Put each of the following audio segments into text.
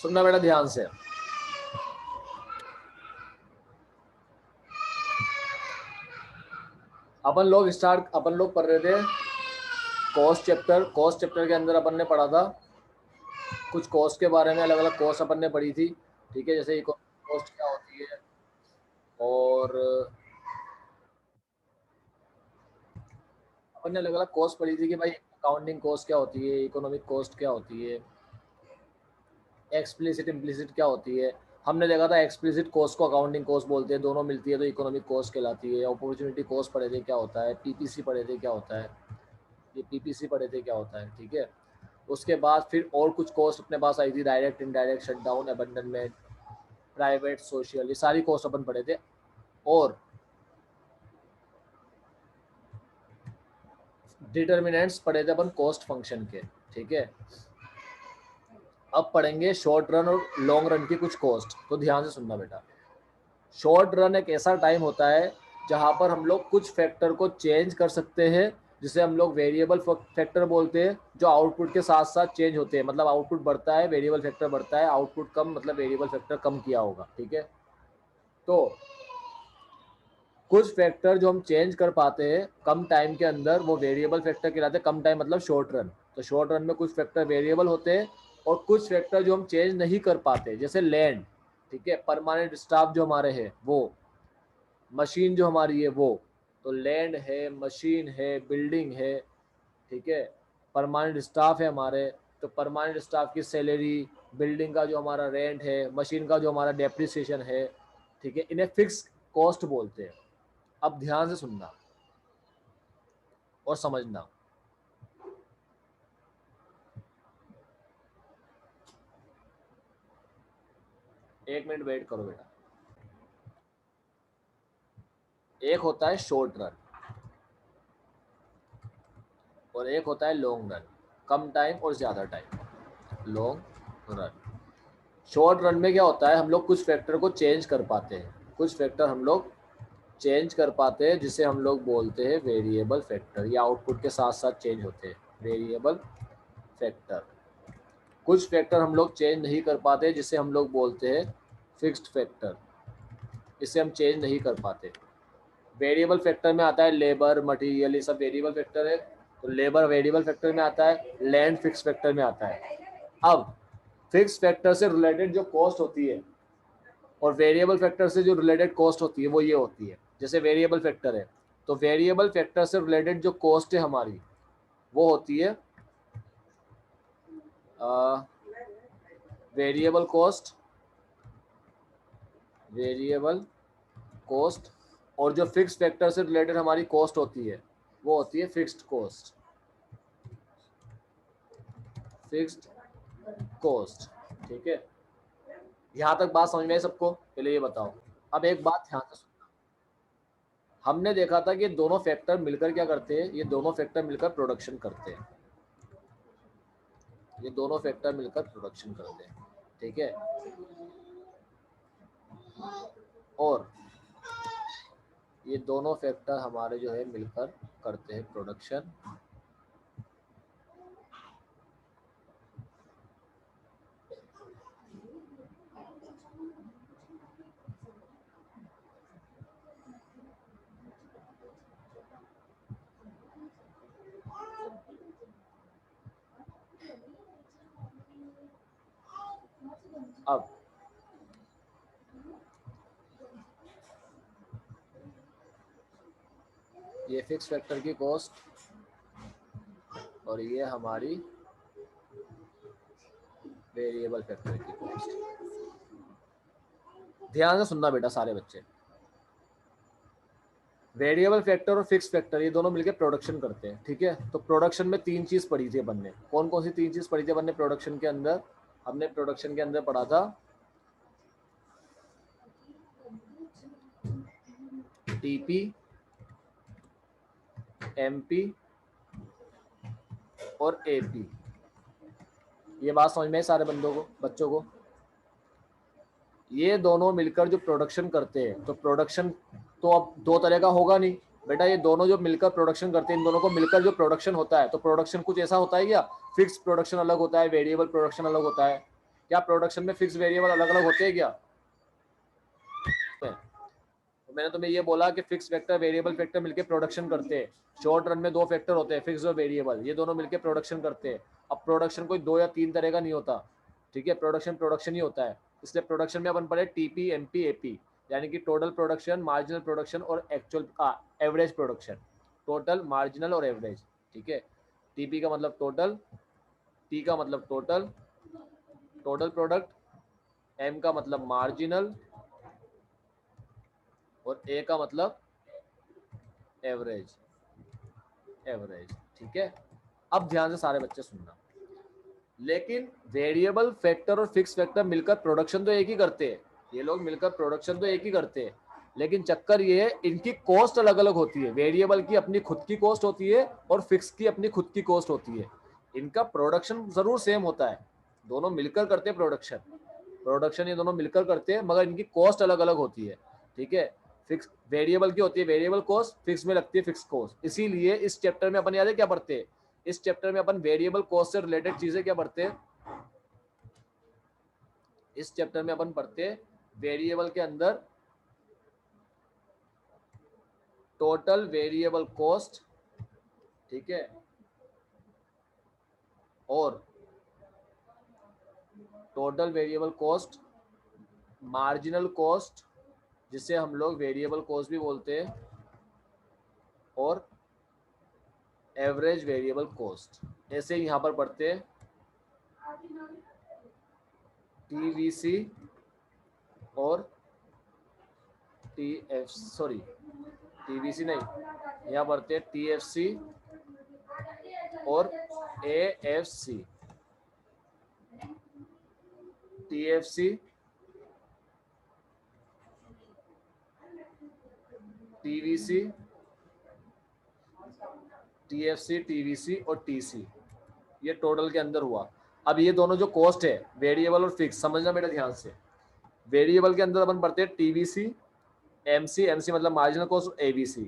सुनना बेटा ध्यान से। अपन लोग पढ़ रहे थे कॉस्ट चैप्टर। कॉस्ट चैप्टर के अंदर अपन ने पढ़ा था कुछ कॉस्ट के बारे में, अलग अलग कॉस्ट अपन ने पढ़ी थी। ठीक है, जैसे इकोनॉमिक कॉस्ट क्या होती है, और अपन ने अलग अलग कॉस्ट पढ़ी थी कि भाई अकाउंटिंग कॉस्ट क्या होती है, इकोनॉमिक कॉस्ट क्या होती है, एक्सप्लिसिट इम्प्लिसिट क्या होती है। हमने देखा था एक्सप्लिसिट कॉस्ट को अकाउंटिंग कॉस्ट बोलते हैं, दोनों मिलती है तो इकोनॉमिक कॉस्ट कहलाती है। अपॉर्चुनिटी कॉस्ट पढ़े थे क्या होता है, पीपीसी पढ़े थे क्या होता है, ये पीपीसी पढ़े थे क्या होता है। ठीक है, उसके बाद फिर और कुछ कॉस्ट अपने पास आई थी, direct indirect, shutdown, abandonment, private, social, ये सारी कॉस्ट अपन पढ़े थे। और डिटर्मिनेंट्स पढ़े थे अपन कॉस्ट फंक्शन के। ठीक है, अब पढ़ेंगे शॉर्ट रन और लॉन्ग रन की कुछ कॉस्ट। तो ध्यान से सुनना बेटा। शॉर्ट रन एक ऐसा टाइम होता है जहां पर हम लोग कुछ फैक्टर को चेंज कर सकते हैं, जिसे हम लोग वेरिएबल फैक्टर बोलते हैं, जो आउटपुट के साथ साथ चेंज होते हैं। मतलब आउटपुट बढ़ता है, वेरिएबल फैक्टर बढ़ता है, आउटपुट कम, मतलब वेरिएबल फैक्टर कम किया होगा। ठीक है, तो कुछ फैक्टर जो हम चेंज कर पाते हैं कम टाइम के अंदर, वो वेरिएबल फैक्टर कहलाते हैं। कम टाइम मतलब शॉर्ट रन। तो शॉर्ट रन में कुछ फैक्टर वेरिएबल होते हैं और कुछ फैक्टर जो हम चेंज नहीं कर पाते, जैसे लैंड, ठीक है, परमानेंट स्टाफ जो हमारे हैं वो, मशीन जो हमारी है वो। तो लैंड है, मशीन है, बिल्डिंग है, ठीक है, परमानेंट स्टाफ है हमारे। तो परमानेंट स्टाफ की सैलरी, बिल्डिंग का जो हमारा रेंट है, मशीन का जो हमारा डेप्रिसिएशन है, ठीक है, इन्हें फिक्स कॉस्ट बोलते हैं। अब ध्यान से सुनना और समझना। एक मिनट वेट करो बेटा। एक होता है शॉर्ट रन और एक होता है लॉन्ग रन, कम टाइम और ज्यादा time. Long run, short run में क्या होता है, हम लोग कुछ फैक्टर को चेंज कर पाते हैं, कुछ फैक्टर हम लोग चेंज कर पाते हैं, जिसे हम लोग बोलते हैं वेरिएबल फैक्टर। या आउटपुट के साथ साथ चेंज होते हैं, वेरिएबल फैक्टर। कुछ फैक्टर हम लोग चेंज नहीं कर पाते, जिसे हम लोग बोलते हैं फिक्स्ड फैक्टर। इसे हम चेंज नहीं कर पाते। वेरिएबल फैक्टर में आता है लेबर, मटेरियल, ये सब वेरिएबल फैक्टर है। तो लेबर वेरिएबल फैक्टर में आता है, लैंड फिक्स फैक्टर में आता है। अब फिक्स फैक्टर से रिलेटेड जो कॉस्ट होती है और वेरिएबल फैक्टर से जो रिलेटेड कॉस्ट होती है वो ये होती है। जैसे वेरिएबल फैक्टर है, तो वेरिएबल फैक्टर से रिलेटेड जो कॉस्ट है हमारी वो होती है वेरिएबल कॉस्ट, वेरिएबल कॉस्ट। और जो फिक्स फैक्टर से रिलेटेड हमारी कॉस्ट होती है वो होती है फिक्स्ड कॉस्ट, फिक्स्ड कॉस्ट। ठीक है, यहां तक बात समझ में आई सबको? पहले ये बताओ। अब एक बात ध्यान से सुनना। हमने देखा था कि दोनों फैक्टर मिलकर क्या करते हैं, ये दोनों फैक्टर मिलकर प्रोडक्शन करते हैं, ये दोनों फैक्टर मिलकर प्रोडक्शन करते हैं। ठीक है, और ये दोनों फैक्टर हमारे जो है मिलकर करते हैं प्रोडक्शन। अब ये फिक्स फैक्टर की कॉस्ट और ये हमारी वेरिएबल फैक्टर की कॉस्ट। ध्यान से सुनना बेटा सारे बच्चे। वेरिएबल फैक्टर और फिक्स फैक्टर ये दोनों मिलकर प्रोडक्शन करते हैं। ठीक है, तो प्रोडक्शन में तीन चीज पढ़ी थी अपन ने। कौन कौन सी तीन चीज पढ़ी थी अपन ने प्रोडक्शन के अंदर? हमने प्रोडक्शन के अंदर पढ़ा था टीपी, एमपी और एपी। ये बात समझ में है सारे बच्चों को? ये दोनों मिलकर जो प्रोडक्शन करते हैं, तो प्रोडक्शन तो अब दो तरह का होगा नहीं बेटा। ये दोनों जो मिलकर प्रोडक्शन करते हैं, इन दोनों को मिलकर जो प्रोडक्शन होता है, तो प्रोडक्शन कुछ ऐसा होता है क्या? फिक्स प्रोडक्शन अलग होता है, वेरिएबल प्रोडक्शन अलग होता है। क्या प्रोडक्शन में फिक्स वेरिएबल अलग अलग होते हैं क्या? तो मैंने तुम्हें ये बोला कि फिक्स फैक्टर वेरिएबल फैक्टर मिलके प्रोडक्शन करते हैं। शॉर्ट रन में दो फैक्टर होते हैं, फिक्स और वेरिएबल, ये दोनों मिलके प्रोडक्शन करते हैं। अब प्रोडक्शन कोई 2 या 3 तरह का नहीं होता, ठीक है, प्रोडक्शन प्रोडक्शन ही होता है। इसलिए प्रोडक्शन में अपन पढ़े टीपी, एमपी, एपी, यानी कि टोटल प्रोडक्शन, मार्जिनल प्रोडक्शन और actual average production. Total, marginal और एवरेज, ठीक है। टीपी का मतलब टोटल, टी का मतलब टोटल, टोटल प्रोडक्ट, एम का मतलब मार्जिनल और ए का मतलब एवरेज, एवरेज, ठीक है। अब ध्यान से सारे बच्चे सुनना, लेकिन वेरिएबल फैक्टर और फिक्स फैक्टर मिलकर प्रोडक्शन तो एक ही करते हैं, ये लोग मिलकर प्रोडक्शन तो एक ही करते हैं, लेकिन चक्कर ये है इनकी कॉस्ट अलग अलग होती है। वेरिएबल की अपनी खुद की कॉस्ट होती है और फिक्स की अपनी खुद की कॉस्ट होती है। इनका प्रोडक्शन जरूर सेम होता है, दोनों मिलकर करते हैं प्रोडक्शन, प्रोडक्शन ये दोनों मिलकर करते हैं, मगर इनकी कॉस्ट अलग अलग होती है, ठीक है। फिक्स वेरिएबल की होती है वेरिएबल कॉस्ट, फिक्स में लगती है फिक्स कॉस्ट। इसीलिए इस चैप्टर में अपन याद है क्या पढ़ते हैं? इस चैप्टर में अपन वेरिएबल कॉस्ट से रिलेटेड चीजें क्या पढ़ते हैं? इस चैप्टर में अपन पढ़ते हैं वेरिएबल के अंदर टोटल वेरिएबल कॉस्ट, ठीक है, और total variable cost, marginal cost जिसे हम लोग वेरिएबल कॉस्ट भी बोलते हैं, और एवरेज वेरिएबल कॉस्ट। ऐसे यहाँ पर पढ़ते हैं टीवीसी और टीवीसी नहीं, यहाँ पढ़ते हैं टीएफसी और AFC, TFC, TVC, TFC, TVC और टीसी, ये टोटल के अंदर हुआ। अब ये दोनों जो कॉस्ट है वेरिएबल और फिक्स, समझना बेटा ध्यान से। वेरिएबल के अंदर अपन पढ़ते हैं टीवीसी, एमसी, एमसी मतलब मार्जिनल कॉस्ट, एबीसी,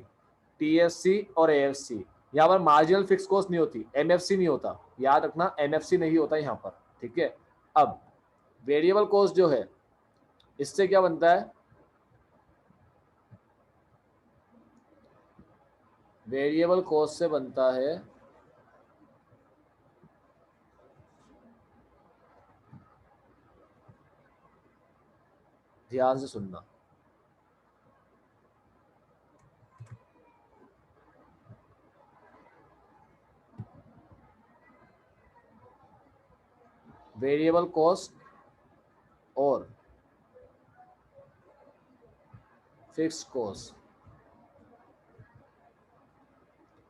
टीएफसी और एएफसी। यहाँ पर मार्जिनल फिक्स कॉस्ट नहीं होती, एमएफसी नहीं होता, याद रखना एमएफसी नहीं होता यहाँ पर, ठीक है। अब वेरिएबल कॉस्ट जो है इससे क्या बनता है? वेरिएबल कॉस्ट से बनता है ध्यान से सुनना, वेरिएबल कॉस्ट और फिक्स कॉस्ट,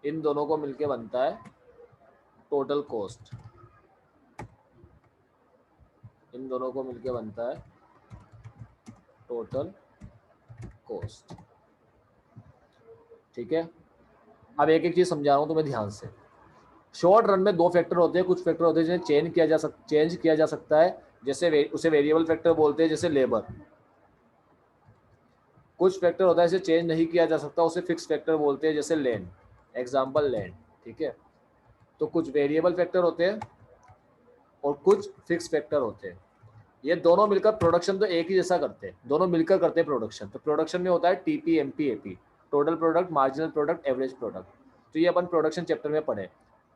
इन दोनों को मिलके बनता है टोटल कॉस्ट, इन दोनों को मिलके बनता है टोटल कॉस्ट, ठीक है। अब एक एक चीज समझा रहा हूं तुम्हें ध्यान से। शॉर्ट रन में दो फैक्टर होते हैं, कुछ फैक्टर होते हैं जिन्हें चेंज किया जा सकता है, जैसे उसे वेरिएबल फैक्टर बोलते हैं, जैसे लेबर। कुछ फैक्टर होता है इसे चेंज नहीं किया जा सकता, उसे फिक्स फैक्टर बोलते हैं, जैसे लैंड, एग्जाम्पल लैंड, ठीक है। तो कुछ वेरिएबल फैक्टर होते हैं और कुछ फिक्स फैक्टर होते हैं। ये दोनों मिलकर प्रोडक्शन तो एक ही जैसा करते हैं, दोनों मिलकर करते हैं प्रोडक्शन। तो प्रोडक्शन में होता है TP, MP, AP, total product, marginal product, average product. तो ये अपन प्रोडक्शन चैप्टर में पढ़े।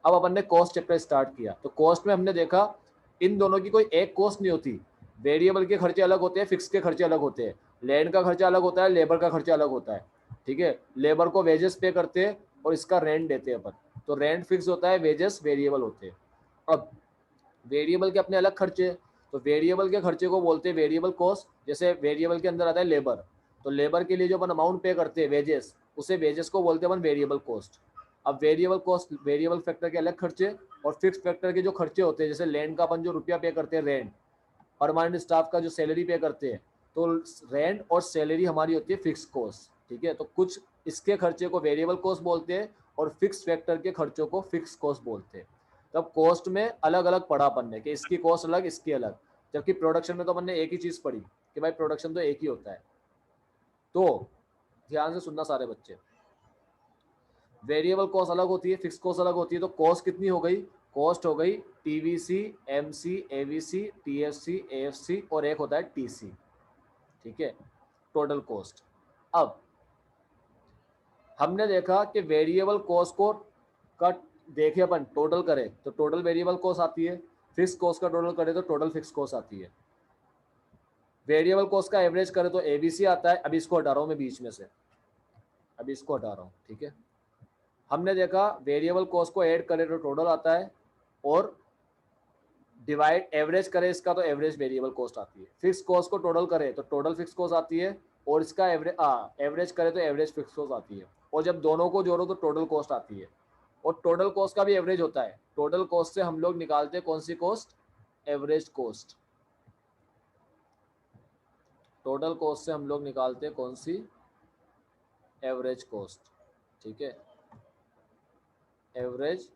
अब अपन ने कॉस्ट चैप्टर स्टार्ट किया, तो कॉस्ट में हमने देखा इन दोनों की कोई एक कॉस्ट नहीं होती, वेरिएबल के खर्चे अलग होते हैं, फिक्स के खर्चे अलग होते हैं, लैंड का खर्चा अलग होता है, लेबर का खर्चा अलग होता है, ठीक है। लेबर को वेजेस पे करते हैं और इसका रेंट देते हैं अपन, तो रेंट फिक्स होता है, वेजेस वेरिएबल होते हैं। अब वेरिएबल के अपने अलग खर्चे, तो वेरिएबल के खर्चे को बोलते हैं वेरिएबल कॉस्ट। जैसे वेरिएबल के अंदर आता है लेबर, तो लेबर के लिए जो अपन अमाउंट पे करते हैं वेजेस, उसे वेजेस को बोलते हैं अपन वेरिएबल कॉस्ट। अब वेरिएबल कॉस्ट, वेरिएबल फैक्टर के अलग खर्चे और फिक्स फैक्टर के जो खर्चे होते हैं, जैसे लैंड का अपन जो रुपया पे करते हैं रेंट, परमानेंट स्टाफ का जो सैलरी पे करते हैं, तो रेंट और सैलरी हमारी होती है फिक्स कॉस्ट, ठीक है। तो कुछ इसके खर्चे को वेरिएबल कॉस्ट बोलते हैं और फिक्स फैक्टर के खर्चों को फिक्स कॉस्ट बोलते हैं। तब कॉस्ट में अलग अलग पढ़ा अपन ने कि इसकी कॉस्ट अलग, इसकी अलग, जबकि प्रोडक्शन में तो अपन ने एक ही चीज पढ़ी कि भाई प्रोडक्शन तो एक ही होता है। तो ध्यान से सुनना सारे बच्चे, वेरिएबल कॉस्ट अलग होती है, फिक्स कॉस्ट अलग होती है। तो कॉस्ट कितनी हो गई? कॉस्ट हो गई TVC, MC, AVC, TFC, AFC और एक होता है टीसी। ठीक है, टोटल कॉस्ट। अब हमने देखा कि वेरिएबल कॉस्ट को कट देखे अपन टोटल करें तो टोटल वेरिएबल कॉस्ट आती है, फिक्स कॉस्ट का टोटल करें तो टोटल फिक्स कॉस्ट आती है, वेरिएबल कॉस्ट का एवरेज करें तो एबीसी आता है। अभी इसको हटा रहा हूं मैं बीच में से, अभी इसको हटा रहा हूं। ठीक है, हमने देखा वेरिएबल कॉस्ट को ऐड करें तो टोटल आता है, और डिवाइड एवरेज करें इसका तो एवरेज वेरिएबल कॉस्ट आती है। फिक्स कॉस्ट को टोटल करें तो टोटल फिक्स कॉस्ट आती है, और इसका एवरेज करें तो एवरेज फिक्स कॉस्ट आती है, और जब दोनों को जोड़ो तो टोटल कॉस्ट आती है। और टोटल कॉस्ट का भी एवरेज होता है। टोटल कॉस्ट से हम लोग निकालते हैं कौन सी cost? Average cost. Total cost से हम लोग निकालते हैं कौन सी? Average cost. ठीक है, एवरेज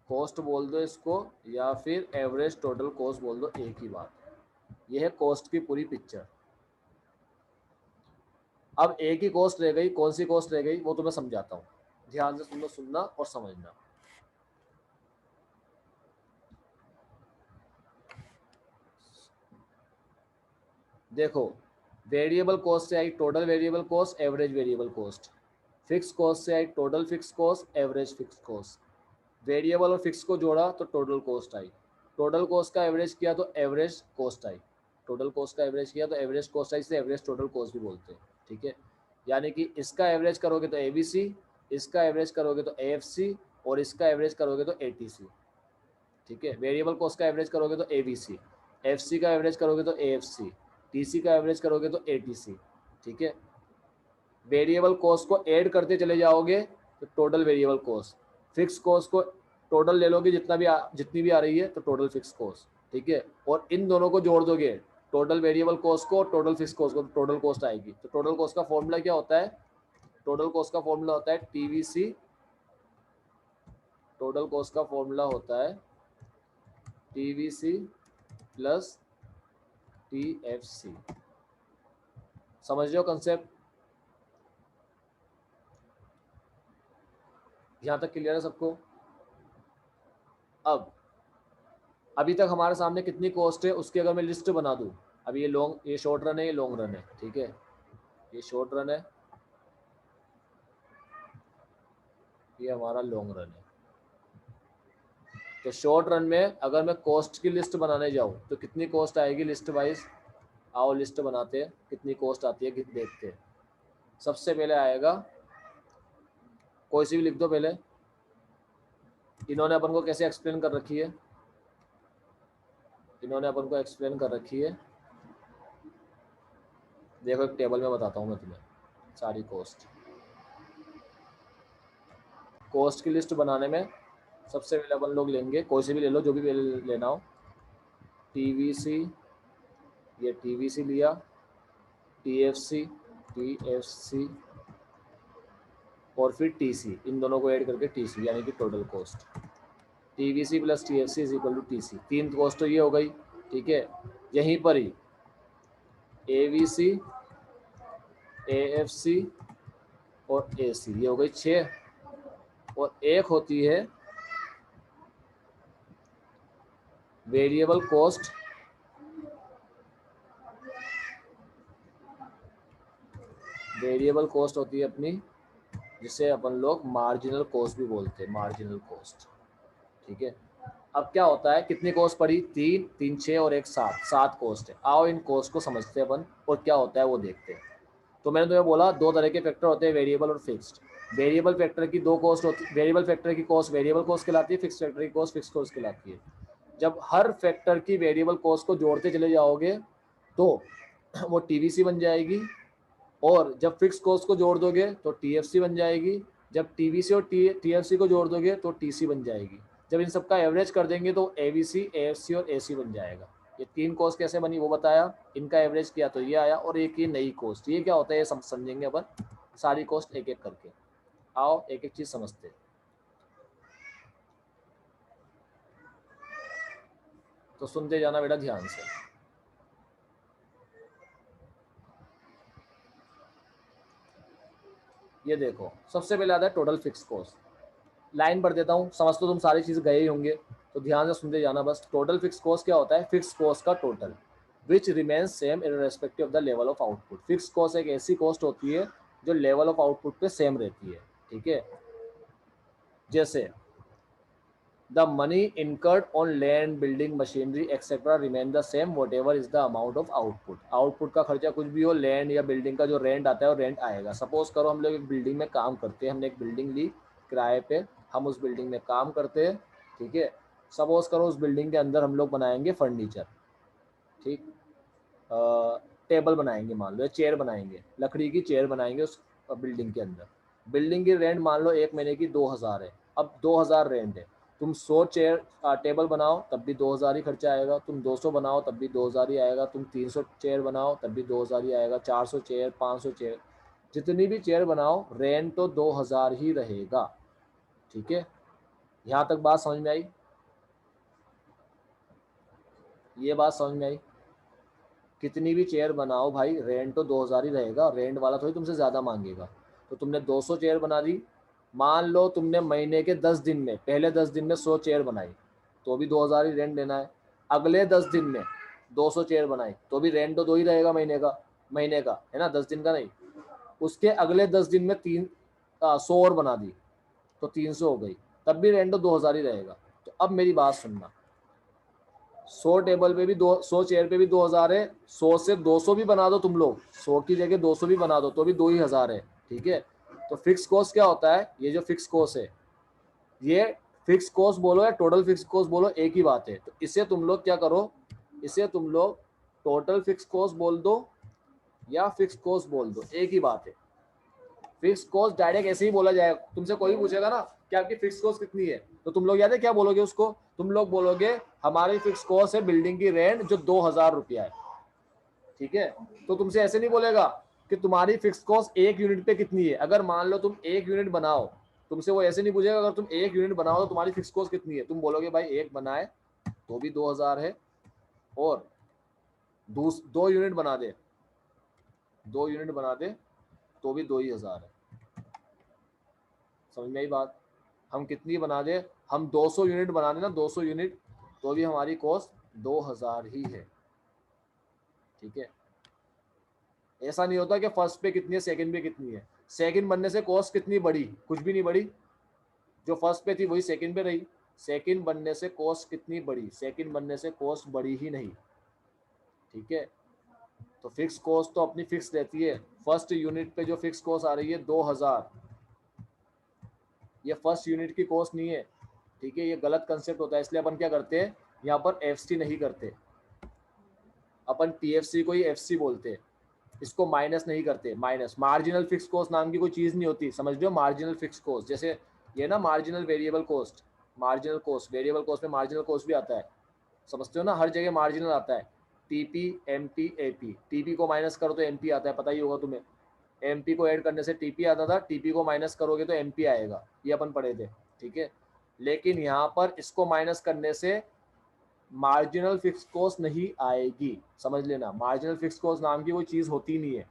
कॉस्ट बोल दो इसको, या फिर एवरेज टोटल कॉस्ट बोल दो, एक ही बात। यह है कॉस्ट की पूरी पिक्चर। अब एक ही कॉस्ट रह गई, कौन सी कॉस्ट रह गई वो तो मैं समझाता हूँ, ध्यान से सुनो, सुनना और समझना। देखो, वेरिएबल कॉस्ट से आई total variable cost, average variable cost. Fix cost से आई total fix cost, average fix cost. Variable और फिक्स को जोड़ा तो टोटल कॉस्ट आई। टोटल कॉस्ट का एवरेज किया तो एवरेज कॉस्ट आई। टोटल कॉस्ट का एवरेज किया तो एवरेज कॉस्ट आई, इसे एवरेज टोटल कॉस्ट भी बोलते हैं। ठीक है, यानी कि इसका एवरेज करोगे तो एबीसी, इसका एवरेज करोगे तो एएफसी, और इसका एवरेज करोगे तो एटीसी। ठीक है, वेरिएबल कॉस्ट का एवरेज करोगे तो एबीसी, एफसी का एवरेज करोगे तो एएफसी, टीसी का एवरेज करोगे तो एटीसी। ठीक है, वेरिएबल कॉस्ट को ऐड करते चले जाओगे तो total variable cost, fix cost को टोटल ले लोगे जितनी भी आ रही है तो टोटल फिक्स कॉस्ट। ठीक है, और इन दोनों को जोड़ दोगे, टोटल वेरिएबल कॉस्ट को और टोटल फिक्स कॉस्ट को, तो टोटल कॉस्ट आएगी। तो टोटल कॉस्ट का फॉर्मूला क्या होता है? टोटल कॉस्ट का फॉर्मूला होता है टीवीसी। टोटल कॉस्ट का फॉर्मूला होता है टीवीसी प्लस टीएफसी। समझ रहे हो कंसेप्ट? यहाँ तक क्लियर है सबको? अब अभी तक हमारे सामने कितनी कॉस्ट है उसकी अगर मैं लिस्ट बना दूं, अभी ये शॉर्ट रन है, ये लॉन्ग रन है। ठीक है, ये शॉर्ट रन है, ये हमारा लॉन्ग रन है। तो शॉर्ट रन में अगर मैं कॉस्ट की लिस्ट बनाने जाऊं तो कितनी कॉस्ट आएगी लिस्ट वाइज? आओ लिस्ट बनाते हैं, कितनी कॉस्ट आती है देखते हैं। सबसे पहले आएगा, कोई सी भी लिख दो पहले। इन्होंने अपन को कैसे एक्सप्लेन कर रखी है? इन्होंने अपन को एक्सप्लेन कर रखी है, देखो एक टेबल में बताता हूँ मैं तुम्हें सारी कॉस्ट। कॉस्ट की लिस्ट बनाने में सबसे पहले अपन लोग लेंगे, कोई से भी ले लो जो भी लेना हो, टीवीसी, ये टीवीसी लिया, टीएफसी, टीएफसी और फिर टीसी, इन दोनों को ऐड करके टीसी यानी कि total cost. TVC plus TFC is equal to TC, तीन कॉस्ट तो ये हो गई। ठीक है, यहीं पर ही एवीसी, एएफसी और एसी, ये हो गई 6। और एक होती है वेरिएबल कॉस्ट, वेरिएबल कॉस्ट होती है अपनी, जिसे अपन लोग मार्जिनल कॉस्ट भी बोलते हैं, मार्जिनल कॉस्ट। ठीक है, अब क्या होता है, कितनी कॉस्ट पड़ी? 3, 3, 6 और एक 7, 7 कॉस्ट है। आओ इन कॉस्ट को समझते हैं अपन और क्या होता है वो देखते हैं। तो मैंने तुम्हें बोला दो तरह के फैक्टर होते हैं, वेरिएबल और फिक्स्ड। वेरिएबल फैक्टर की दो कॉस्ट होती है, वेरिएबल फैक्टर की कॉस्ट वेरिएबल कॉस्ट कहलाती है, फिक्स फैक्टर की कॉस्ट फिक्स कॉस्ट कहलाती है। जब हर फैक्टर की वेरिएबल कॉस्ट को जोड़ते चले जाओगे तो वो टीवीसी बन जाएगी, और जब फिक्स कॉस्ट को जोड़ दोगे तो टीएफसी बन जाएगी, जब टीवीसी और टीएफसी को जोड़ दोगे तो टीसी बन जाएगी, जब इन सबका एवरेज कर देंगे तो एवीसी, एएफसी और एसी बन जाएगा। ये तीन कॉस्ट कैसे बनी वो बताया, इनका एवरेज किया तो ये आया, और एक ये नई कॉस्ट, ये क्या होता है ये समझेंगे अपन सारी कॉस्ट एक एक करके। आओ एक एक चीज समझते हैं, तो सुनते जाना बेटा ध्यान से। ये देखो, सबसे पहले आता है टोटल फिक्स कॉस्ट। लाइन पढ़ देता हूँ, समझ तो तुम सारी चीज़ गए ही होंगे, तो ध्यान से सुनते जाना बस। टोटल फिक्स कॉस्ट क्या होता है? फिक्स कॉस्ट का total which remains same irrespective of the level of output. Fix cost एक ऐसी कॉस्ट होती है जो लेवल ऑफ आउटपुट पे सेम रहती है, ठीक है। जैसे the money incurred on land, building, machinery etcetera remain the same what ever is the amount of output. Output का खर्चा कुछ भी हो, लैंड या बिल्डिंग का जो रेंट आता है वो रेंट आएगा। सपोज करो हम लोग एक बिल्डिंग में काम करते हैं, हमने एक बिल्डिंग ली किराए पे, हम उस बिल्डिंग में काम करते हैं, ठीक है। सपोज करो उस बिल्डिंग के अंदर हम लोग बनाएंगे फर्नीचर, ठीक, टेबल बनाएंगे, मान लो चेयर बनाएंगे, लकड़ी की चेयर बनाएंगे उस बिल्डिंग के अंदर। बिल्डिंग की रेंट मान लो एक महीने की 2,000 है। अब 2,000 रेंट है, तुम 100 चेयर टेबल बनाओ तब भी 2,000 ही खर्चा आएगा, तुम 200 बनाओ तब भी 2,000 ही आएगा, तुम 300 चेयर बनाओ तब भी 2,000 ही आएगा, 400 चेयर, 500 चेयर, जितनी भी चेयर बनाओ रेंट तो 2,000 ही रहेगा, ठीक है। यहाँ तक बात समझ में आई? ये बात समझ में आई? कितनी भी चेयर बनाओ भाई रेंट तो 2,000 ही रहेगा, रेंट वाला थोड़ी तुमसे ज़्यादा मांगेगा। तो तुमने 200 चेयर बना दी, मान लो तुमने महीने के 10 दिन में, पहले 10 दिन में 100 चेयर बनाई तो भी 2,000 ही रेंट देना है। अगले 10 दिन में 200 चेयर बनाई तो भी रेंट तो 2 ही रहेगा महीने का है ना, 10 दिन का नहीं। उसके अगले 10 दिन में 100 और बना दी तो 300 हो गई, तब भी रेंट तो 2,000 ही रहेगा। तो अब मेरी बात सुनना, 100 टेबल पे भी 100 चेयर पे भी 2,000 है, 100 से 200 भी बना दो तुम लोग, 100 की जगह 200 भी बना दो तो भी 2,000 है, ठीक है। तो फिक्स कॉस्ट क्या होता है? ये जो फिक्स कॉस्ट है, ये फिक्स कॉस्ट बोलो या टोटल फिक्स कॉस्ट बोलो एक ही बात है। तो इसे तुम लोग क्या करो, इसे तुम लोग टोटल फिक्स कॉस्ट बोल दो या फिक्स कॉस्ट बोल दो, एक ही बात है। फिक्स कॉस्ट डायरेक्ट ऐसे ही बोला जाएगा, तुमसे कोई पूछेगा ना कि आपकी फिक्स कॉस्ट कितनी है, तो तुम लोग याद है क्या बोलोगे उसको? तुम लोग बोलोगे हमारी फिक्स कॉस्ट है बिल्डिंग की रेंट जो 2,000 रुपया है, ठीक है। तो तुमसे ऐसे नहीं बोलेगा कि तुम्हारी फिक्स कॉस्ट 1 यूनिट पे कितनी है। अगर मान लो तुम 1 यूनिट बनाओ, तुमसे वो ऐसे नहीं पूछेगा अगर तुम 1 यूनिट बनाओ तो तुम्हारी फिक्स कॉस्ट कितनी है, तुम बोलोगे भाई एक बनाए तो भी 2,000 है, और 2 यूनिट बना दे, 2 यूनिट बना दे तो भी 2,000 है। समझ में आई बात? हम कितनी बना दे, हम 200 यूनिट बना देना, 200 यूनिट तो भी हमारी कॉस्ट 2,000 ही है, ठीक है। ऐसा नहीं होता कि फर्स्ट पे कितनी है सेकंड पे कितनी है, सेकंड बनने से कॉस्ट कितनी बढ़ी? कुछ भी नहीं बढ़ी, जो फर्स्ट पे थी वही सेकंड पे रही। सेकंड बनने से कॉस्ट कितनी बढ़ी? सेकंड बनने से कॉस्ट बढ़ी ही नहीं, ठीक है। तो फिक्स कॉस्ट तो अपनी फिक्स रहती है। फर्स्ट यूनिट पे जो फिक्स कॉस्ट आ रही है 2,000, ये फर्स्ट यूनिट की कॉस्ट नहीं है, ठीक है। ये गलत कंसेप्ट होता है, इसलिए अपन क्या करते हैं यहाँ पर एफसी नहीं करते, अपन टीएफसी को ही एफसी बोलते हैं, इसको माइनस नहीं करते। माइनस मार्जिनल फिक्स कॉस्ट नाम की कोई चीज़ नहीं होती, समझ लो। मार्जिनल फिक्स कॉस्ट जैसे ये ना marginal variable cost, marginal cost variable cost में मार्जिनल कॉस्ट भी आता है, समझते हो ना, हर जगह मार्जिनल आता है। टीपी, एमपी, एपी, टीपी को माइनस करो तो एमपी आता है, पता ही होगा तुम्हें। एमपी को ऐड करने से टीपी आता था, टीपी को माइनस करोगे तो एमपी आएगा, ये अपन पढ़े थे, ठीक है। लेकिन यहाँ पर इसको माइनस करने से मार्जिनल फिक्स कॉस्ट नहीं आएगी, समझ लेना। मार्जिनल फिक्स कॉस्ट नाम की कोई चीज़ होती नहीं है,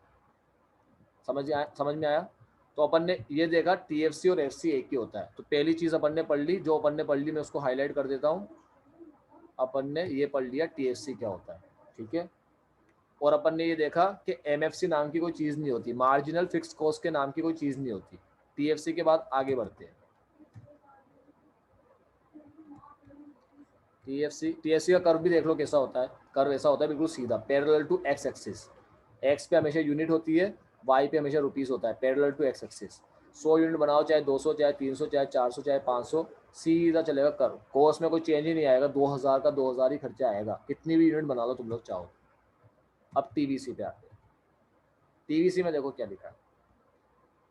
समझ में आया? तो अपन ने ये देखा टीएफसी और एफसी एक ही होता है। तो पहली चीज़ अपन ने पढ़ ली, जो अपन ने पढ़ ली मैं उसको हाईलाइट कर देता हूँ। अपन ने ये पढ़ लिया टीएफसी क्या होता है, ठीक है। और अपन ने ये देखा कि एमएफसी नाम की कोई चीज़ नहीं होती, मार्जिनल फिक्स कॉस्ट के नाम की कोई चीज़ नहीं होती। टीएफसी के बाद आगे बढ़ते हैं। टीएफसी का कर्व भी देख लो कैसा होता है। कर्व ऐसा होता है बिल्कुल सीधा, parallel to x axis. X पे हमेशा यूनिट होती है, वाई पे हमेशा रुपीस होता है, parallel to x axis. 100 unit बनाओ, चाहे 200, चाहे 300, चाहे 400, चाहे 500, सीधा चलेगा कर्व। कॉस्ट में कोई चेंज ही नहीं आएगा, 2,000 का 2,000 ही खर्चा आएगा, कितनी भी यूनिट बना लो तुम लोग चाहो। अब टीवीसी पे आते हैं। टीवीसी में देखो क्या लिखा है,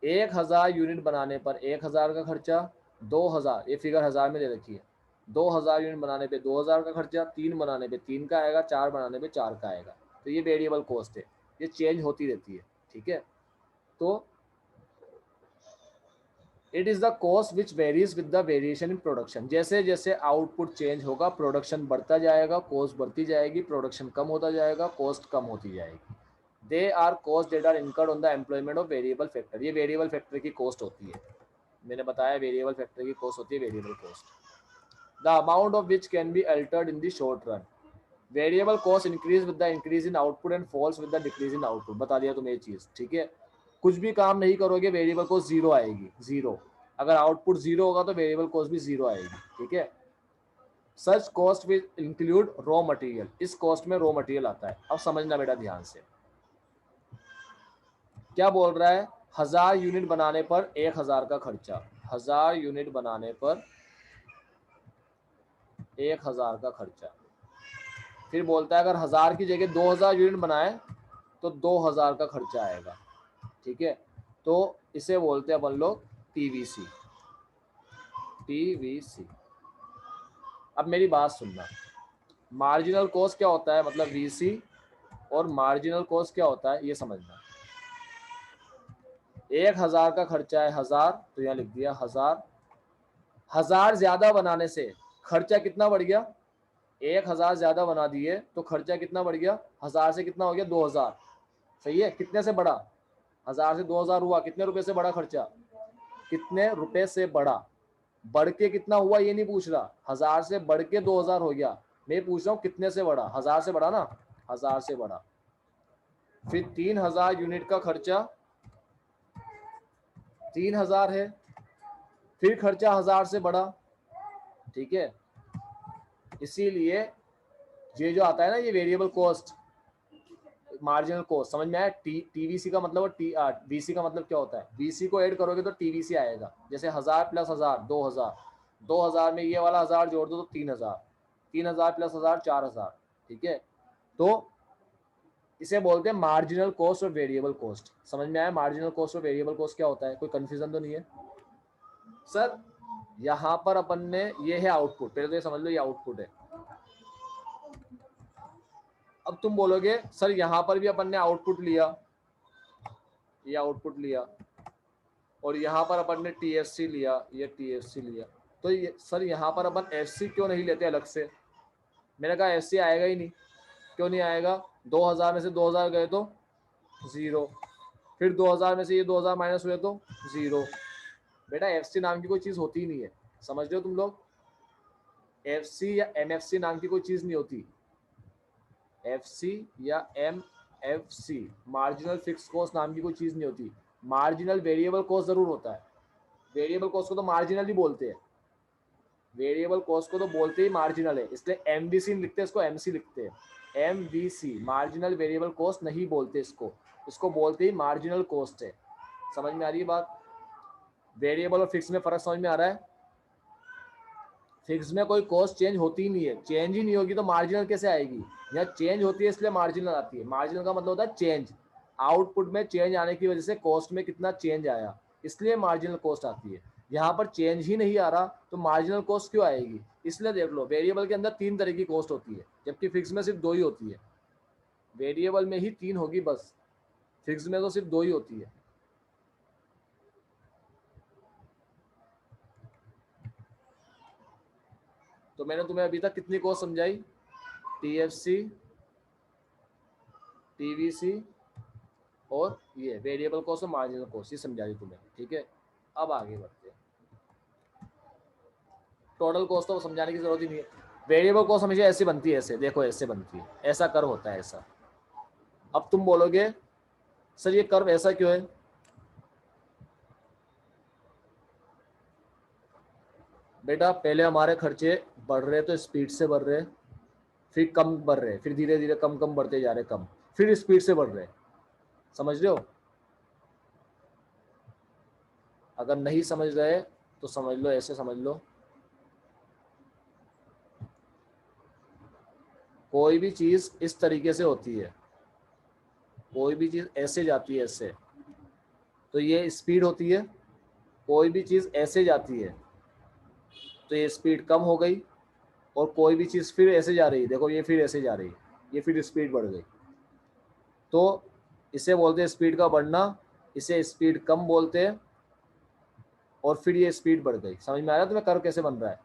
1,000 यूनिट बनाने पर 1,000 का खर्चा, 2,000, ये फिगर हज़ार में दे रखी है, 2,000 यूनिट बनाने पे 2,000 का खर्चा, 3 बनाने पे 3 का आएगा, 4 बनाने पे 4 का आएगा। तो ये वेरिएबल कॉस्ट है, ये चेंज होती रहती है, ठीक है। तो it is the cost which varies with the variation in production. जैसे जैसे आउटपुट चेंज होगा प्रोडक्शन बढ़ता जाएगा, कॉस्ट बढ़ती जाएगी, प्रोडक्शन कम होता जाएगा, कॉस्ट कम होती जाएगी। They are cost that are incurred on the employment of variable factor, ये वेरिएबल फैक्टर की कॉस्ट होती है। मैंने बताया वेरिएबल फैक्टर की कॉस्ट होती है variable cost. The amount of which can be altered in the short run. Variable cost increase with the increase in output and falls with the decrease in output. बता दिया तुम्हें ये चीज, ठीक है। कुछ भी काम नहीं करोगे वेरिएबल कॉस्ट जीरो आएगी, जीरो। अगर आउटपुट जीरो होगा तो वेरिएबल कॉस्ट भी जीरो आएगी, ठीक है। सच cost will include raw material. इस कॉस्ट में रॉ मटेरियल आता है। अब समझना बेटा ध्यान से, क्या बोल रहा है। 1000 यूनिट बनाने पर 1000 का खर्चा। 1000 यूनिट बनाने पर 1000 का खर्चा। फिर बोलता है अगर 1000 की जगह 2000 यूनिट बनाए तो 2000 का खर्चा आएगा, ठीक है। तो इसे बोलते हैं अपन लोग टीवीसी। टीवीसी। अब मेरी बात सुनना, मार्जिनल कॉस्ट क्या होता है, मतलब वीसी, और मार्जिनल कॉस्ट क्या होता है ये समझना। 1000 का खर्चा है 1000, तो यहाँ लिख दिया 1000। 1000 ज्यादा बनाने से खर्चा कितना बढ़ गया, 1000 ज्यादा बना दिए तो खर्चा कितना बढ़ गया, 1000 से कितना हो गया 2000। सही है, कितने से बढ़ा, 1000 से 2000 हुआ, कितने रुपए से बढ़ा खर्चा, कितने रुपए से बढ़ा। बढ़ के कितना हुआ ये नहीं पूछ रहा, 1000 से बढ़ के 2000 हो गया। मैं पूछ रहा हूँ कितने से बढ़ा, 1000 से बढ़ा ना, 1000 से बढ़ा। फिर 3000 यूनिट का खर्चा 3000 है, फिर खर्चा 1000 से बढ़ा, ठीक है। इसीलिए ये जो आता है ना ये वेरिएबल कॉस्ट, मार्जिनल कॉस्ट, समझ में आया। टीवीसी का मतलब और वीसी का मतलब क्या होता है। वीसी को ऐड करोगे तो टीवीसी आएगा। जैसे 1000 प्लस 1000 2000, 2000 में ये वाला 1000 जोड़ दो तो 3000, 3000 प्लस 1000 4000, ठीक है। तो इसे बोलते हैं मार्जिनल कॉस्ट और वेरिएबल कॉस्ट। समझ में आया मार्जिनल कॉस्ट और वेरिएबल कॉस्ट क्या होता है, कोई कंफ्यूजन तो नहीं है सर। यहाँ पर अपन ने, ये है आउटपुट, पहले तो ये समझ लो ये आउटपुट है। अब तुम बोलोगे सर यहाँ पर भी अपन ने आउटपुट लिया, ये आउटपुट लिया, और यहाँ पर अपन ने टीएफसी लिया, ये टीएफसी लिया, तो ये सर यहाँ पर अपन एफसी क्यों नहीं लेते अलग से। मैंने कहा एफसी आएगा ही नहीं। क्यों नहीं आएगा, 2000 में से 2000 गए तो जीरो, फिर 2000 में से ये 2000 माइनस हुए तो जीरो। बेटा एफसी नाम की कोई चीज होती ही नहीं है, समझ रहे हो तुम लोग। एफसी या एमएफसी नाम की कोई चीज नहीं होती। एफसी या एमएफसी, मार्जिनल फिक्स कॉस्ट नाम की कोई चीज नहीं होती। मार्जिनल वेरिएबल कॉस्ट जरूर होता है। वेरिएबल कॉस्ट को तो मार्जिनल ही बोलते हैं, वेरिएबल कॉस्ट को तो बोलते ही मार्जिनल है, इसलिए एमवीसी लिखते हैं, इसको एमसी लिखते हैं। एमवीसी मार्जिनल वेरिएबल कॉस्ट नहीं बोलते इसको, इसको बोलते ही मार्जिनल कॉस्ट है। समझ में आ रही है बात। वेरिएबल और फिक्स में फर्क समझ में आ रहा है। फिक्स में कोई कॉस्ट चेंज होती ही नहीं है, चेंज ही नहीं होगी तो मार्जिनल कैसे आएगी। यहाँ चेंज होती है इसलिए मार्जिनल आती है। मार्जिनल का मतलब होता है चेंज, आउटपुट में चेंज आने की वजह से कॉस्ट में कितना चेंज आया, इसलिए मार्जिनल कॉस्ट आती है। यहाँ पर चेंज ही नहीं आ रहा तो मार्जिनल कॉस्ट क्यों आएगी। इसलिए देख लो वेरिएबल के अंदर 3 तरह की कॉस्ट होती है, जबकि फिक्स में सिर्फ 2 ही होती है। वेरिएबल में ही 3 होगी बस, फिक्स में तो सिर्फ 2 ही होती है। तो मैंने तुम्हें अभी तक कितनी कॉस्ट समझाई, टीएफसी, टीवीसी और ये वेरिएबल कॉस्ट और मार्जिनल कॉस्ट, ये समझा दी तुम्हें, ठीक है। अब आगे बढ़ते हैं। टोटल कॉस्ट तो समझाने की जरूरत ही नहीं है। वेरिएबल कॉस्ट हमेशा ऐसे बनती है, ऐसे देखो ऐसे बनती है, ऐसा कर्व होता है ऐसा। अब तुम बोलोगे सर ये कर्व ऐसा क्यों है। बेटा पहले हमारे खर्चे बढ़ रहे तो स्पीड से बढ़ रहे, फिर कम बढ़ रहे, फिर धीरे धीरे कम कम बढ़ते जा रहे, कम, फिर स्पीड से बढ़ रहे। समझ रहे हो। अगर नहीं समझ रहे तो समझ लो, ऐसे समझ लो। कोई भी चीज इस तरीके से होती है, कोई भी चीज ऐसे जाती है ऐसे, तो ये स्पीड होती है। कोई भी चीज ऐसे जाती है तो ये स्पीड कम हो गई। और कोई भी चीज फिर ऐसे जा रही है, देखो ये फिर ऐसे जा रही है, ये फिर स्पीड बढ़ गई। तो इसे बोलते हैं स्पीड का बढ़ना, इसे स्पीड कम बोलते हैं। और फिर ये स्पीड बढ़ गई। समझ में आ रहा है तुम्हें कर्व कैसे बन रहा है।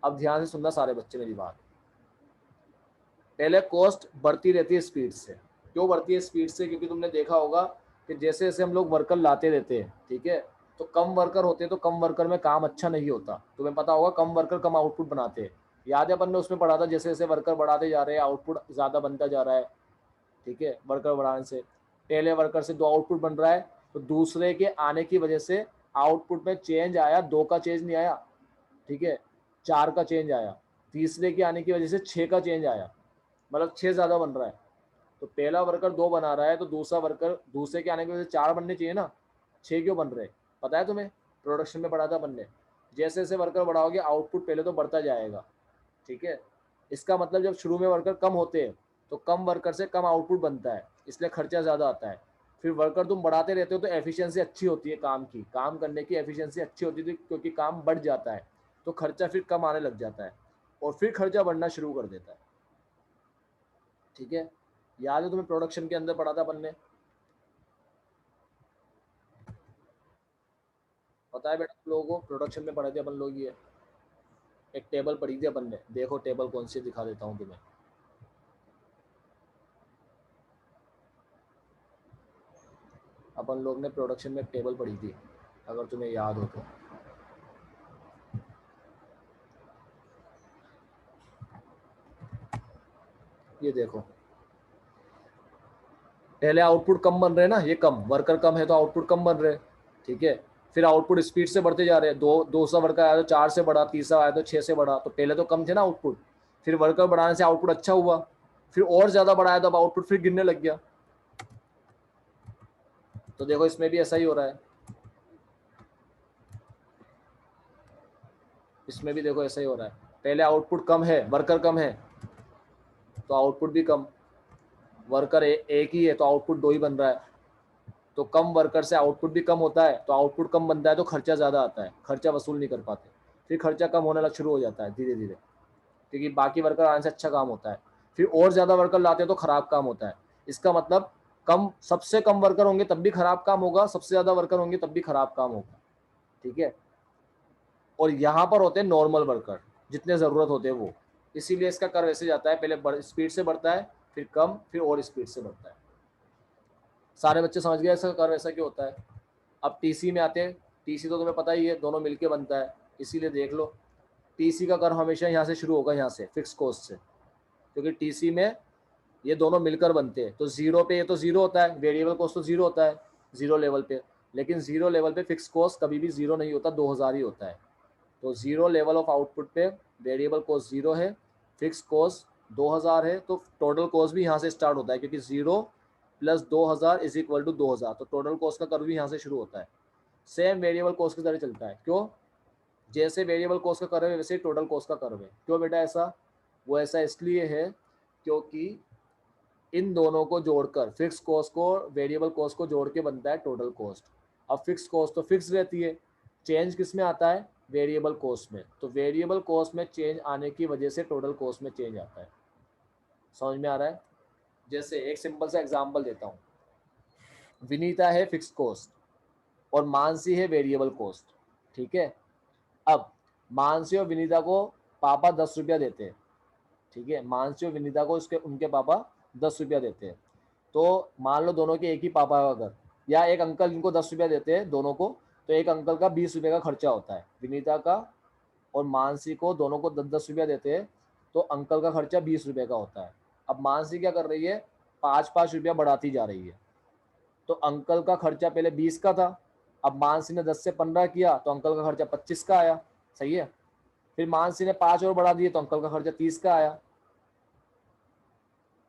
अब ध्यान से सुनना सारे बच्चे मेरी बात। पहले कॉस्ट बढ़ती रहती है स्पीड से। क्यों बढ़ती है स्पीड से, क्योंकि तुमने देखा होगा कि जैसे जैसे हम लोग वर्कर लाते रहते हैं, ठीक है, तो कम वर्कर होते तो कम वर्कर में काम अच्छा नहीं होता। तुम्हें पता होगा कम वर्कर कम आउटपुट बनाते हैं। याद है अपन ने उसमें पढ़ा था, जैसे जैसे वर्कर बढ़ाते जा रहे हैं आउटपुट ज़्यादा बनता जा रहा है। ठीक है, वर्कर बढ़ाने से पहले वर्कर से 2 आउटपुट बन रहा है, तो दूसरे के आने की वजह से आउटपुट में चेंज आया, 2 का चेंज नहीं आया। ठीक है, 4 का चेंज आया। तीसरे के आने की वजह से 6 का चेंज आया, मतलब 6 ज़्यादा बन रहा है। तो पहला वर्कर 2 बना रहा है, तो दूसरा वर्कर दूसरे के आने की वजह से 4 बनने चाहिए ना, 6 क्यों बन रहे? पता है तुम्हें? प्रोडक्शन में पढ़ा था अपन ने। जैसे जैसे वर्कर बढ़ाओगे आउटपुट पहले तो बढ़ता जाएगा। ठीक है, इसका मतलब जब शुरू में वर्कर कम होते हैं तो कम वर्कर से कम आउटपुट बनता है, इसलिए खर्चा ज़्यादा आता है। फिर वर्कर तुम बढ़ाते रहते हो तो एफिशिएंसी अच्छी होती है, काम की, काम करने की एफिशिएंसी अच्छी होती है, क्योंकि काम बढ़ जाता है तो खर्चा फिर कम आने लग जाता है और फिर खर्चा बढ़ना शुरू कर देता है। ठीक है, याद है तुम्हें प्रोडक्शन के अंदर पढ़ा था अपन ने? पता है बेटा तुम लोगों को प्रोडक्शन में पढ़े थे अपन लोग ये एक टेबल पढ़ी थी अपन ने, देखो टेबल कौन सी दिखा देता हूँ तुम्हें। अपन लोग ने प्रोडक्शन में एक टेबल पढ़ी थी, अगर तुम्हें याद हो तो। ये देखो, पहले आउटपुट कम बन रहे हैं ना, ये कम वर्कर कम है तो आउटपुट कम बन रहे हैं। ठीक है, फिर आउटपुट स्पीड से बढ़ते जा रहे हैं, 200 वर्कर आया तो 4 से बढ़ा, तीसरा आया तो 6 से बढ़ा। तो पहले तो कम थे ना आउटपुट, फिर वर्कर बढ़ाने से आउटपुट अच्छा हुआ, फिर और ज्यादा बढ़ाया तो अब आउटपुट फिर गिरने लग गया। तो देखो इसमें भी ऐसा ही हो रहा है, इसमें भी देखो ऐसा ही हो रहा है। पहले आउटपुट कम है, वर्कर कम है तो आउटपुट भी कम, वर्कर एक ही है तो आउटपुट 2 ही बन रहा है। तो कम वर्कर से आउटपुट भी कम होता है तो आउटपुट कम बनता है तो खर्चा ज़्यादा आता है, खर्चा वसूल नहीं कर पाते, फिर खर्चा कम होने लग शुरू हो जाता है धीरे धीरे, क्योंकि बाकी वर्कर आने से अच्छा काम होता है। फिर और ज़्यादा वर्कर लाते हैं तो खराब काम होता है। इसका मतलब कम, सबसे कम वर्कर होंगे तब भी खराब काम होगा, सबसे ज़्यादा वर्कर होंगे तब भी खराब काम होगा। ठीक है, और यहाँ पर होते हैं नॉर्मल वर्कर, जितने ज़रूरत होते हैं वो, इसीलिए इसका कर्व ऐसे जाता है, पहले स्पीड से बढ़ता है, फिर कम, फिर और स्पीड से बढ़ता है। सारे बच्चे समझ गए इसका कर्व ऐसा क्यों होता है? अब टीसी में आते हैं, टीसी तो तुम्हें पता ही है दोनों मिलके बनता है, इसीलिए देख लो टीसी का कर्व हमेशा यहाँ से शुरू होगा, यहाँ से फिक्स कॉस्ट से, क्योंकि टीसी में ये दोनों मिलकर बनते हैं। तो जीरो पे ये तो जीरो होता है, वेरिएबल कॉस्ट तो जीरो होता है जीरो लेवल पे, लेकिन जीरो लेवल पे फिक्स कॉस्ट कभी भी जीरो नहीं होता, 2000 ही होता है। तो जीरो लेवल ऑफ आउटपुट पे वेरिएबल कॉस्ट जीरो है, फिक्स कॉस्ट 2000 है, तो टोटल कॉस्ट भी यहाँ से स्टार्ट होता है, क्योंकि zero plus 2000 is equal to 2000, तो टोटल कॉस्ट का कर्व भी यहाँ से शुरू होता है। सेम वेरिएबल कॉस्ट की तरह चलता है, क्यों? जैसे वेरिएबल कॉस्ट का कर्व है वैसे ही टोटल कॉस्ट का कर्व है। क्यों बेटा ऐसा? वो ऐसा इसलिए है क्योंकि इन दोनों को जोड़कर फिक्स कॉस्ट को वेरिएबल कॉस्ट को जोड़ के बनता है टोटल कॉस्ट। अब फिक्स कॉस्ट तो फिक्स रहती है, चेंज किस में आता है? वेरिएबल कॉस्ट में। तो वेरिएबल कॉस्ट में चेंज आने की वजह से टोटल कॉस्ट में चेंज आता है। समझ में आ रहा है? जैसे एक सिंपल सा एग्जांपल देता हूँ, विनीता है फिक्स कॉस्ट और मानसी है वेरिएबल कॉस्ट। ठीक है, अब मानसी और विनीता को पापा 10 रुपया देते हैं। ठीक है, मानसी और विनीता को उसके उनके पापा 10 रुपया देते हैं। तो मान लो दोनों के एक ही पापा है अगर, या एक अंकल जिनको 10 रुपया देते हैं दोनों को, तो एक अंकल का 20 रुपये का खर्चा होता है, विनीता का और मानसी को दोनों को 10-10 रुपया देते हैं, तो अंकल का खर्चा 20 रुपये का होता है। अब मानसी क्या कर रही है? 5-5 रुपया बढ़ाती जा रही है। तो अंकल का खर्चा पहले 20 का था, अब मानसी ने 10 से 15 किया तो अंकल का खर्चा 25 का आया। सही है, फिर मानसी ने 5 और बढ़ा दिए तो अंकल का खर्चा 30 का आया।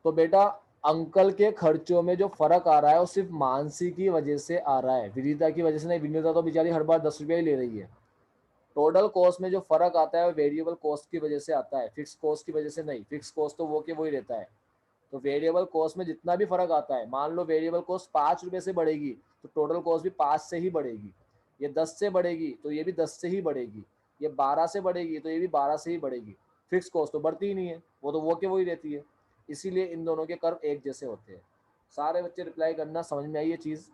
तो बेटा अंकल के खर्चों में जो फर्क आ रहा है वो सिर्फ मानसी की वजह से आ रहा है, विनीता की वजह से नहीं। विनीता तो बेचारी हर बार 10 रुपया ही ले रही है। टोटल कॉस्ट में जो फर्क आता है वो वेरिएबल कॉस्ट की वजह से आता है, फिक्स कॉस्ट की वजह से नहीं। फिक्स कॉस्ट तो वो के वही रहता है। तो वेरिएबल कॉस्ट में जितना भी फर्क आता है, मान लो वेरिएबल कॉस्ट 5 रुपये से बढ़ेगी तो टोटल कॉस्ट भी 5 से ही बढ़ेगी। ये 10 से बढ़ेगी तो ये भी 10 से ही बढ़ेगी। ये 12 से बढ़ेगी तो ये भी 12 से ही बढ़ेगी। फिक्स कॉस्ट तो बढ़ती ही नहीं है, वो तो वो के वही रहती है। इसीलिए इन दोनों के कर्व एक जैसे होते हैं। सारे बच्चे रिप्लाई करना, समझ में आई ये चीज़?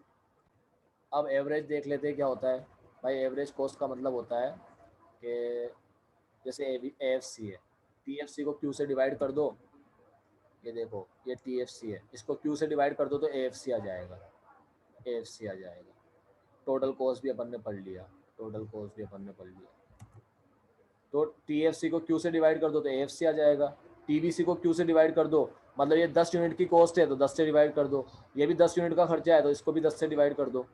अब एवरेज देख लेते हैं क्या होता है। भाई एवरेज कॉस्ट का मतलब होता है कि जैसे AFC है, TFC को Q से डिवाइड कर दो, ये देखो ये TFC है, इसको Q से डिवाइड कर दो तो AFC आ जाएगा, AFC आ जाएगा। टोटल कॉस्ट भी अपन ने पढ़ लिया, टोटल कॉस्ट भी अपन ने पढ़ लिया। तो टीएफसी को क्यू से डिवाइड कर दो तो एएफसी आ जाएगा, टीबीसी को क्यू से डिवाइड कर दो, मतलब ये 10 यूनिट की कॉस्ट है तो 10 से डिवाइड कर दो, ये भी 10 यूनिट का खर्चा है तो इसको भी 10 से डिवाइड कर दो।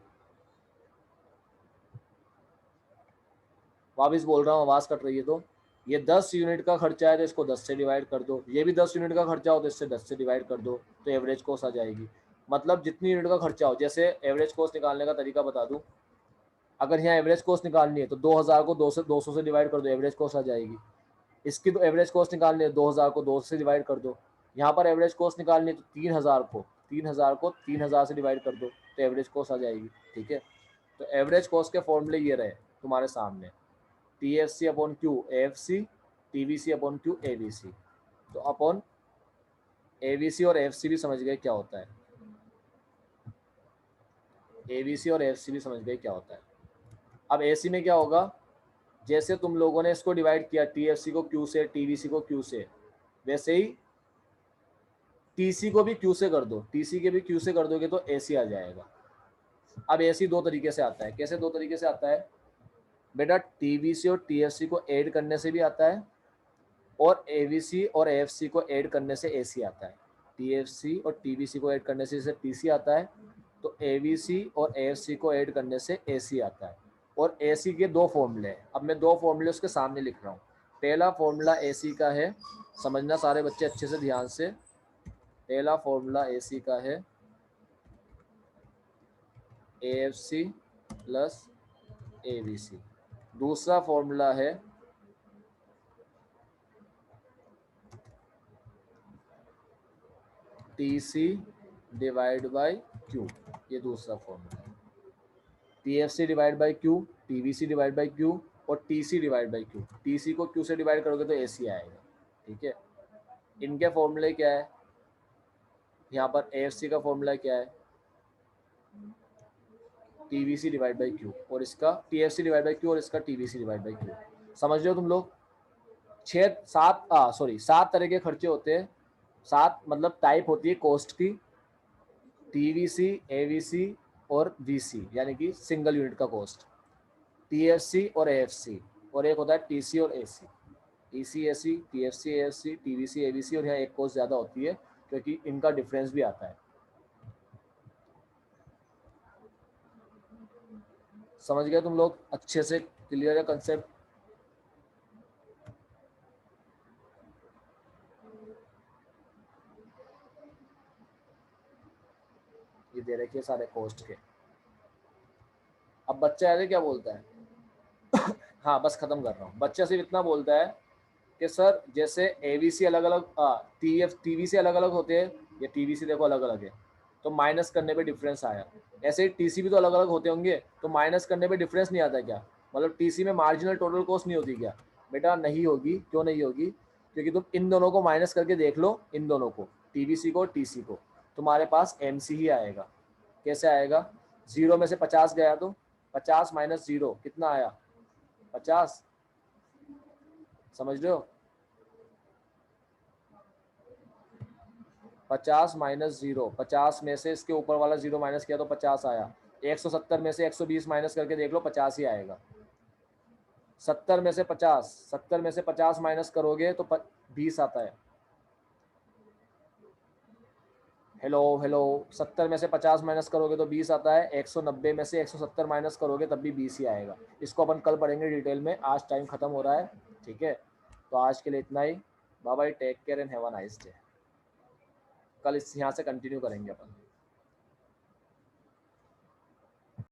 वापिस बोल रहा हूँ, आवाज़ कट रही है तो ये 10 यूनिट का खर्चा है तो इसको 10 से डिवाइड कर दो, ये भी 10 यूनिट का खर्चा हो तो इससे 10 से डिवाइड कर दो, तो एवरेज कॉस्ट आ जाएगी। मतलब जितनी यूनिट का खर्चा हो, जैसे एवरेज कॉस्ट निकालने का तरीका बता दूँ, अगर यहाँ एवरेज कॉस्ट निकालनी है तो 2000 को 200 से डिवाइड कर दो, एवरेज कॉस्ट आ जाएगी। इसकी तो एवरेज कॉस्ट निकालनी है, 2000 को 200 से डिवाइड कर दो। यहाँ पर एवरेज कॉस्ट निकालनी है तो 3000 को 3000 से डिवाइड कर दो तो एवरेज कॉस्ट आ जाएगी। ठीक है, तो एवरेज कॉस्ट के फॉर्मूले ये रहे तुम्हारे सामने, T F C upon Q A F C, T V C upon Q A B C. तो अपॉन ए बी सी और एफ सी भी समझ गए क्या होता है, ए बी सी और एफ सी भी समझ गए क्या होता है। अब ए सी में क्या होगा, जैसे तुम लोगों ने इसको डिवाइड किया टी एफ सी को क्यू से, टी वी सी को क्यू से, वैसे ही टी सी को भी क्यू से कर दो, टी सी के भी क्यू से कर दोगे तो ए सी आ जाएगा। अब ए सी दो तरीके से आता है, कैसे दो तरीके से आता है बेटा, टी वी सी और टी एफ सी को ऐड करने से भी आता है और ए वी सी और ए एफ सी को ऐड करने से ए सी आता है। टी एफ सी और टी वी सी को ऐड करने से जैसे टी सी आता है, तो ए वी सी और ए एफ सी को ऐड करने से ए सी आता है। और ए सी के दो फॉर्मूले हैं, अब मैं दो फॉर्मूले उसके सामने लिख रहा हूँ। पहला फॉर्मूला ए सी का है, समझना सारे बच्चे अच्छे से ध्यान से, पहला फॉर्मूला ए सी का है A F C plus A V C. दूसरा फॉर्मूला है T C divide by Q, ये दूसरा फॉर्मूला है। T F C divide by Q, T V C divide by Q और T C divide by Q. T C को Q से divide करोगे तो ए सी आएगा। ठीक है, इनके फॉर्मूले क्या है, यहाँ पर ए एफ सी का फॉर्मूला क्या है, T V C divide by Q, और इसका T F C divide by Q और इसका T V C divide by Q. समझ रहे हो तुम लोग। 7 तरह के खर्चे होते हैं, 7 मतलब टाइप होती है कॉस्ट की, T V C, A V C और वी सी, यानी कि सिंगल यूनिट का कॉस्ट, टी एफ सी और ए एफ सी, और एक होता है टी सी और A C, T C A C, T F C A F C, T V C A V C, और यहाँ एक कॉस्ट ज़्यादा होती है क्योंकि इनका डिफरेंस भी आता है। समझ गए तुम लोग अच्छे से, क्लियर है कंसेप्ट। ये दे रखे सारे कॉस्ट के। अब बच्चा ऐसे क्या बोलता है हाँ बस खत्म कर रहा हूँ। बच्चा सिर्फ इतना बोलता है कि सर जैसे ए वी सी अलग अलग, टी वी सी अलग अलग होते हैं, या टी वी सी देखो अलग अलग है तो माइनस करने पे डिफरेंस आया, ऐसे ही टी सी भी तो अलग अलग होते होंगे तो माइनस करने पे डिफरेंस नहीं आता क्या, मतलब टी सी में मार्जिनल टोटल कॉस्ट नहीं होती क्या। बेटा नहीं होगी, क्यों नहीं होगी, क्योंकि तुम इन दोनों को माइनस करके देख लो, इन दोनों को, टी वी सी को और टी सी को, तुम्हारे पास एम सी ही आएगा। कैसे आएगा, 0 में से 50 गया तो 50 माइनस 0 कितना आया, 50। समझ रहे हो, 50 माइनस 0, 50 में से इसके ऊपर वाला 0 माइनस किया तो 50 आया। 170 में से 120 माइनस करके देख लो, 50 ही आएगा। 70 में से 50, 70 में से 50 माइनस करोगे तो 20 आता है। हेलो हेलो, 70 में से 50 माइनस करोगे तो 20 आता है, 190 में से 170 माइनस करोगे तब भी 20 ही आएगा। इसको अपन कल पढ़ेंगे डिटेल में, आज टाइम खत्म हो रहा है। ठीक है, तो आज के लिए इतना ही। Bye bye, take care and have a nice day. कल इस यहाँ से कंटिन्यू करेंगे अपन।